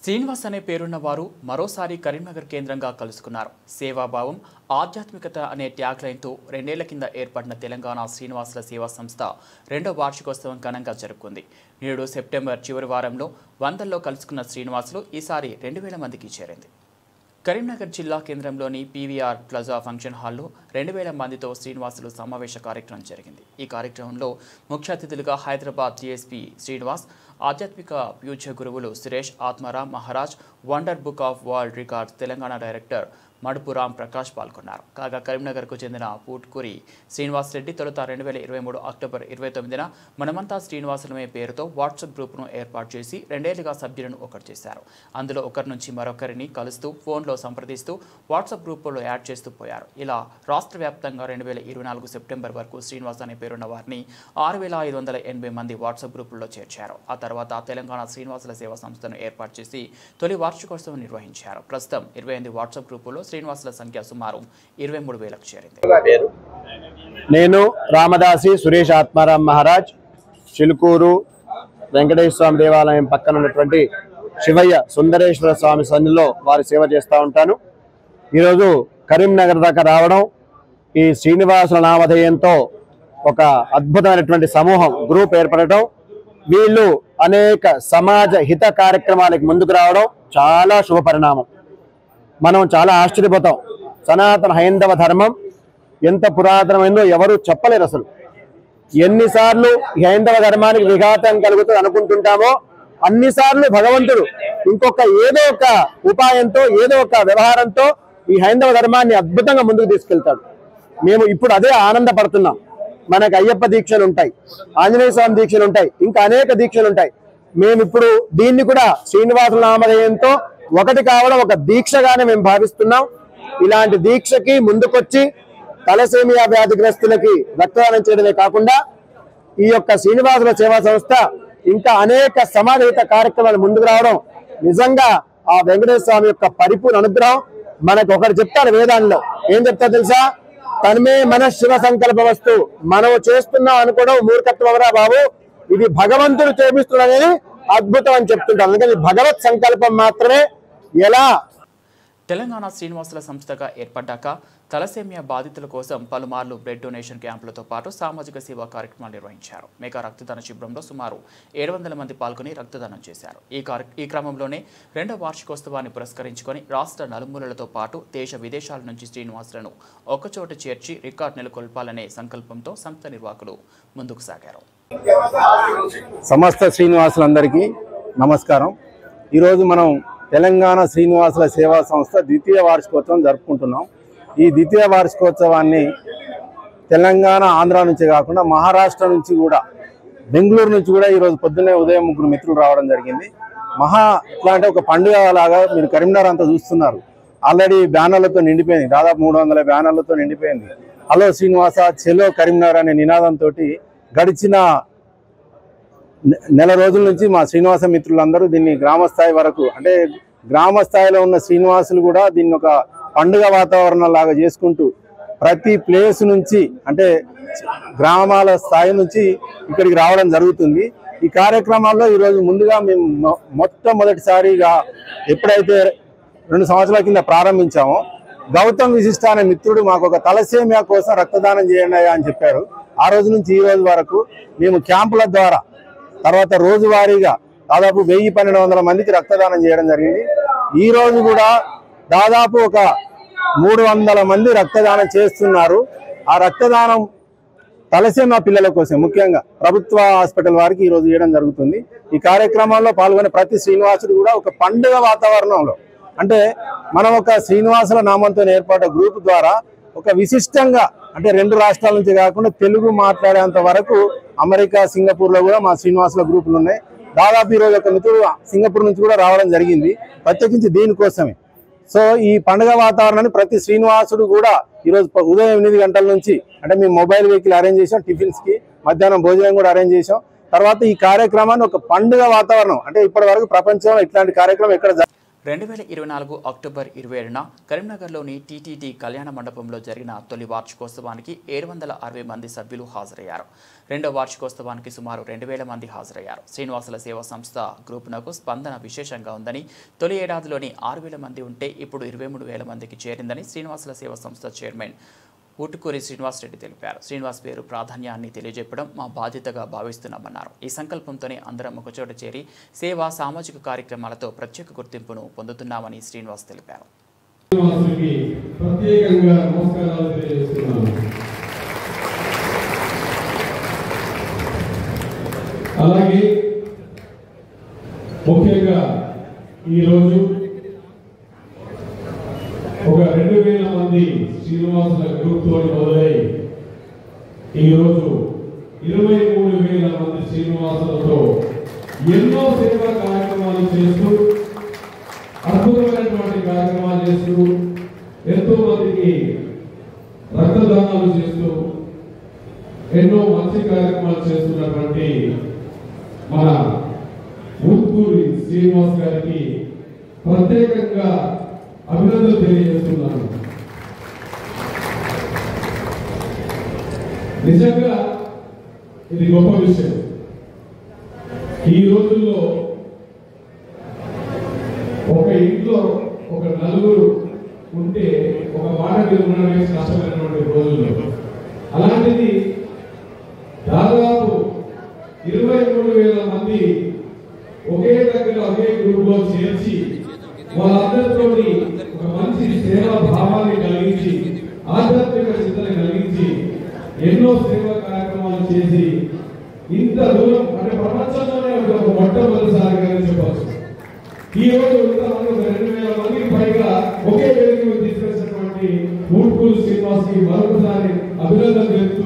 శ్రీనివాస్ అనే పేరున్న వారు మరోసారి కరీంనగర్ కేంద్రంగా కలుసుకున్నారు. సేవాభావం, ఆధ్యాత్మికత అనే ట్యాగ్ లైన్తో 2 ఏళ్ల కింద ఏర్పడిన తెలంగాణ శ్రీనివాసుల సేవా సంస్థ 2వ వార్షికోత్సవం ఘనంగా జరుపుకుంది. నేడు సెప్టెంబర్ చివరి వారంలో వందల్లో కలుసుకున్న శ్రీనివాసులు ఈసారి 2000 మందికి చేరింది. కరీంనగర్ జిల్లా కేంద్రంలోని పీవీఆర్ ప్లాజా ఫంక్షన్ హాల్లో 2000 మందితో శ్రీనివాసులు సమావేశ కార్యక్రమం జరిగింది. ఈ కార్యక్రమంలో ముఖ్య అతిథులుగా హైదరాబాద్ జీఎస్పీ శ్రీనివాస్, ఆధ్యాత్మిక పూజ్య గురువులు Suresh Atmaram Maharaj, Wonder Book of World Records Telangana director Madupuram Prakash పాల్గొన్నారు. కాగా కరీంనగర్కు చెందిన పూట్కూరి శ్రీనివాస్ రెడ్డి తొలుత 2023 అక్టోబర్ 29న మనమంతా శ్రీనివాసులమే పేరుతో వాట్సాప్ గ్రూప్ను ఏర్పాటు చేసి 2 ఏళ్లుగా సభ్యులను ఒకటి చేశారు. అందులో ఒకరి నుంచి మరొకరిని కలుస్తూ ఫోన్లో సంప్రదిస్తూ వాట్సాప్ గ్రూపుల్లో యాడ్ చేస్తూ పోయారు. ఇలా రాష్ట్ర వ్యాప్తంగా 2024 సెప్టెంబర్ వరకు శ్రీనివాస్ అనే పేరున్న వారిని 6580 మంది వాట్సాప్ గ్రూపుల్లో చేర్చారు. ఆ తర్వాత తెలంగాణ శ్రీనివాసుల సేవా సంస్థను ఏర్పాటు చేసి తొలి వార్షికోత్సవం నిర్వహించారు. ప్రస్తుతం 28 వాట్సాప్ గ్రూపుల్లో శ్రీనివాసుల సంఖ్య సుమారు 23,000కు చేరింది. నేను రామదాసి సురేష్ ఆత్మారాం మహారాజ్, చిలుకూరు వెంకటేశ్వర స్వామి దేవాలయం పక్కన ఉన్నటువంటి శివయ్య సుందరేశ్వర స్వామి సన్నిధిలో వారి సేవ చేస్తూ ఉంటాను. ఈరోజు కరీంనగర్ దాకా రావడం, ఈ శ్రీనివాసుల నామధేయంతో ఒక అద్భుతమైనటువంటి సమూహం గ్రూప్ ఏర్పడటం, వీళ్ళు అనేక సమాజ హిత కార్యక్రమాలకు ముందుకు రావడం చాలా శుభ పరిణామం. మనం చాలా ఆశ్చర్యపోతాం. సనాతన హైందవ ధర్మం ఎంత పురాతనమైందో ఎవరు చెప్పలేరు. అసలు ఎన్నిసార్లు హైందవ ధర్మానికి విఘాతం కలుగుతుంది అనుకుంటుంటామో అన్నిసార్లు భగవంతుడు ఇంకొక ఏదో ఒక ఉపాయంతో ఏదో ఒక వ్యవహారంతో ఈ హైందవ ధర్మాన్ని అద్భుతంగా ముందుకు తీసుకెళ్తాడు. మేము ఇప్పుడు అదే ఆనందపడుతున్నాం. మనకు అయ్యప్ప దీక్షలు ఉంటాయి, ఆంజనేయ స్వామి దీక్షలు ఉంటాయి, ఇంకా అనేక దీక్షలు ఉంటాయి. మేము ఇప్పుడు దీన్ని కూడా శ్రీనివాసుల నామధేయంతో ఒకటి కావడం ఒక దీక్షగానే మేము భావిస్తున్నాం. ఇలాంటి దీక్షకి ముందుకొచ్చి తలసేమియా వ్యాధిగ్రస్తులకి రక్తదానం చేయడమే కాకుండా ఈ యొక్క శ్రీనివాసుల సేవా సంస్థ ఇంకా అనేక సమాజహిత కార్యక్రమాలు ముందుకు రావడం నిజంగా ఆ వెంకటేశ్వర స్వామి యొక్క పరిపూర్ణ అనుగ్రహం. మనకు ఒకటి చెప్తారు వేదాల్లో, ఏం చెప్తారు తెలుసా? తన్మే మన శివ సంకల్ప వస్తు. మనం చేస్తున్నాం అనుకోవడం మూర్ఖత్వం అవరా బాబు, ఇది భగవంతుడు చేపిస్తున్నాడు అనేది అద్భుతం అని చెప్తుంటారు. అందుకని భగవత్ సంకల్పం మాత్రమే. ఎలా తెలంగాణ శ్రీనివాసుల సంస్థగా ఏర్పడ్డాక తలసేమియా బాధితుల కోసం పలుమార్లు బ్లడ్ డొనేషన్ క్యాంపులతో పాటు సామాజిక సేవా కార్యక్రమాలు నిర్వహించారు. మెగా రక్తదాన శిబిరంలో సుమారు 700 మంది పాల్గొని రక్తదానం చేశారు. ఈ క్రమంలోనే 2వ వార్షికోత్సవాన్ని పురస్కరించుకొని రాష్ట్ర నలుమూలలతో పాటు దేశ విదేశాల నుంచి శ్రీనివాసులను ఒకచోట చేర్చి రికార్డు నెలకొల్పాలనే సంకల్పంతో సంస్థ నిర్వాహకులు ముందుకు సాగారు. సమస్త శ్రీనివాసులందరికీ నమస్కారం. ఈరోజు మనం తెలంగాణ శ్రీనివాసుల సేవా సంస్థ 2వ వార్షికోత్సవం జరుపుకుంటున్నాం. ఈ 2వ వార్షికోత్సవాన్ని తెలంగాణ, ఆంధ్ర నుంచి కాకుండా మహారాష్ట్ర నుంచి కూడా, బెంగళూరు నుంచి కూడా ఈరోజు పొద్దున్నే ఉదయం 3 మిత్రులు రావడం జరిగింది. ఎట్లా అంటే ఒక పండుగ లాగా మీరు కరీంనగర్ అంతా చూస్తున్నారు. ఆల్రెడీ బ్యానర్లతో నిండిపోయింది, దాదాపు 300 బ్యానర్లతో నిండిపోయింది. హలో శ్రీనివాస, చెలో కరీంనగర్ అనే నినాదంతో గడిచిన నెల రోజుల నుంచి మా శ్రీనివాస మిత్రులందరూ దీన్ని గ్రామస్థాయి వరకు, అంటే గ్రామ స్థాయిలో ఉన్న శ్రీనివాసులు కూడా దీన్ని ఒక పండుగ వాతావరణం లాగా చేసుకుంటూ ప్రతి ప్లేస్ నుంచి, అంటే గ్రామాల స్థాయి నుంచి ఇక్కడికి రావడం జరుగుతుంది. ఈ కార్యక్రమాల్లో ఈరోజు ముందుగా మేము మొట్టమొదటిసారిగా ఎప్పుడైతే 2 సంవత్సరాల కింద ప్రారంభించామో, గౌతమ్ విశిష్ట అనే మిత్రుడు మాకు ఒక తలసేమియా కోసం రక్తదానం చేయండి అని చెప్పారు. ఆ రోజు నుంచి ఈ రోజు వరకు మేము క్యాంపుల ద్వారా, తర్వాత రోజువారీగా దాదాపు 1000-1200 మందికి రక్తదానం చేయడం జరిగింది. ఈ రోజు కూడా దాదాపు ఒక 300 మంది రక్తదానం చేస్తున్నారు. ఆ రక్తదానం తలసేమియా పిల్లల కోసం, ముఖ్యంగా ప్రభుత్వ హాస్పిటల్ వారికి ఈరోజు చేయడం జరుగుతుంది. ఈ కార్యక్రమాల్లో పాల్గొనే ప్రతి శ్రీనివాసుడు కూడా ఒక పండుగ వాతావరణంలో, అంటే మనం ఒక శ్రీనివాసుల నామంతో ఏర్పడ్డ గ్రూప్ ద్వారా ఒక విశిష్టంగా, అంటే 2 రాష్ట్రాల నుంచి కాకుండా తెలుగు మాట్లాడేంత వరకు అమెరికా, సింగపూర్లో కూడా మా శ్రీనివాసుల గ్రూపులు ఉన్నాయి. దాదాపు ఈరోజు ఒక మిత్రుడు సింగపూర్ నుంచి కూడా రావడం జరిగింది, ప్రత్యేకించి దీనికోసమే. సో ఈ పండుగ వాతావరణాన్ని ప్రతి శ్రీనివాసుడు కూడా ఈరోజు ఉదయం 8 గంటల నుంచి, అంటే మేము మొబైల్ వెహికల్ అరేంజ్ చేసాం, టిఫిన్స్కి మధ్యాహ్నం భోజనం కూడా అరేంజ్ చేసాం. తర్వాత ఈ కార్యక్రమాన్ని ఒక పండుగ వాతావరణం, అంటే ఇప్పటి వరకు ప్రపంచంలో ఇట్లాంటి కార్యక్రమం ఎక్కడ 2024 అక్టోబర్ 27న కరీంనగర్లోని టీటీడీ కళ్యాణ మండపంలో జరిగిన తొలి వార్షికోత్సవానికి 760 మంది సభ్యులు హాజరయ్యారు. రెండో వార్షికోత్సవానికి సుమారు 2000 మంది హాజరయ్యారు. శ్రీనివాసుల సేవా సంస్థ గ్రూపునకు స్పందన విశేషంగా ఉందని, తొలి ఏడాదిలోని 6000 మంది ఉంటే ఇప్పుడు 23,000 మందికి చేరిందని శ్రీనివాసుల సేవా సంస్థ చైర్మన్ ఊటుకూరి శ్రీనివాసరెడ్డి తెలిపారు. శ్రీనివాస్ పేరు ప్రాధాన్యాన్ని తెలియజెప్పడం మా బాధ్యతగా భావిస్తున్నామన్నారు. ఈ సంకల్పంతోనే అందరం ఒకచోట చేరి సేవా సామాజిక కార్యక్రమాలతో ప్రత్యేక గుర్తింపును పొందుతున్నామని శ్రీనివాస్ తెలిపారు. అలాగే ముఖ్యంగా ఈరోజు ఒక 2000 మంది శ్రీనివాసుల గ్రూప్ తోటి మొదలై ఈరోజు 23,000 మంది శ్రీనివాసులతో ఎన్నో సేవా కార్యక్రమాలు చేస్తూ అద్భుతమైనటువంటి కార్యక్రమాలు చేస్తూ ఎంతో మందికి రక్తదానాలు చేస్తూ ఎన్నో మంచి కార్యక్రమాలు చేస్తున్నటువంటి మన ఊట్కూరి శ్రీనివాస్ గారికి ప్రత్యేకంగా అభినందనలు తెలియజేస్తున్నాను. నిజంగా ఇది గొప్ప విషయం. ఈ రోజుల్లో ఒక ఇంట్లో ఒక నలుగురు ఉంటే ఒక మాట మీద ఉండడమే కష్టమైనటువంటి రోజుల్లో, అలాంటిది దాదాపు 23,000 మంది ఒకే దగ్గర ఒకే గ్రూప్ లో చేర్చి వాళ్ళందరితో ఒక మంచి సేవా భావాన్ని కలిగించి ఆధ్యాత్మిక చింతన కలిగించి ఎన్నో సేవా కార్యక్రమాలు చేసి ఇంత దూరం అంటే ప్రపంచంలోనే ఒక మొట్టమొదటిసారిగా చెప్పవచ్చు. ఈ రోజు 2,000 మందికి పైగా ఒకే వేదిక తీసుకొచ్చినటువంటి ఊట్కూరి శ్రీనివాస్ కి మరొకసారి అభినందనలు తెలుపుతూ